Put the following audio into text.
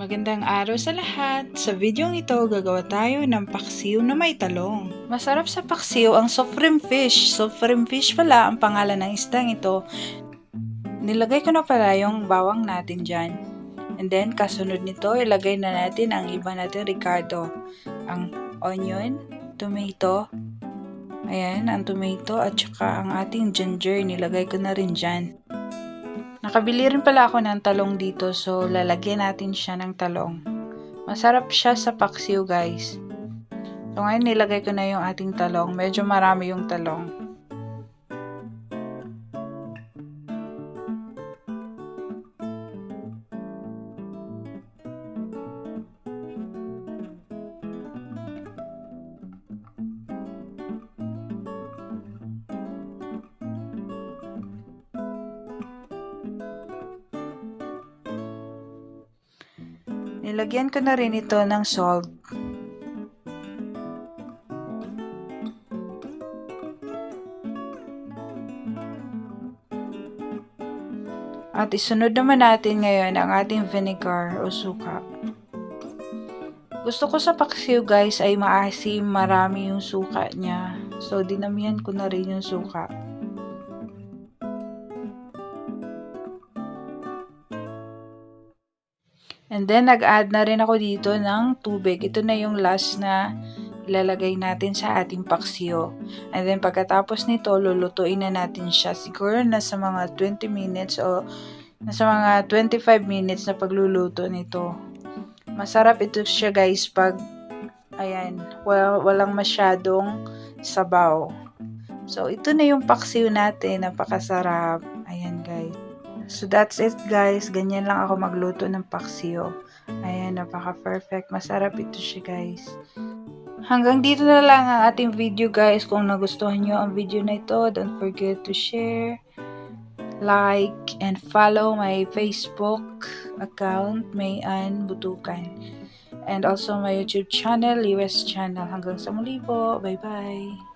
Magandang araw sa lahat! Sa videong ito, gagawa tayo ng paksiw na may talong. Masarap sa paksiw ang sofrim fish. Sofrim fish pala ang pangalan ng isdang ito. Nilagay ko na pala yung bawang natin dyan. And then, kasunod nito, ilagay na natin ang iba natin Ricardo. Ang onion, tomato, ayan, ang tomato at saka ang ating ginger, nilagay ko na rin dyan. Nakabili rin pala ako ng talong dito, so lalagyan natin siya ng talong. Masarap siya sa paksiw, guys. So ngayon nilagay ko na yung ating talong. Medyo marami yung talong. Nilagyan ko na rin ito ng salt. At isunod naman natin ngayon ang ating vinegar o suka. Gusto ko sa paksiw, guys, ay maasim, marami yung suka niya. So dinamihan ko na rin yung suka. And then, nag-add na rin ako dito ng tubig. Ito na yung last na ilalagay natin sa ating paksiw. And then, pagkatapos nito, lulutuin na natin siya. Siguro nasa mga 20 minutes o nasa mga 25 minutes na pagluluto nito. Masarap ito siya, guys, pag, ayan, walang masyadong sabaw. So, ito na yung paksiw natin. Napakasarap. Ayan, guys. So, that's it, guys. Ganyan lang ako magluto ng paksiw. Ayan, napaka-perfect. Masarap ito siya, guys. Hanggang dito na lang ang ating video, guys. Kung nagustuhan nyo ang video na ito, don't forget to share, like, and follow my Facebook account, Mayan Butukan. And also my YouTube channel, US channel. Hanggang sa muli po. Bye-bye!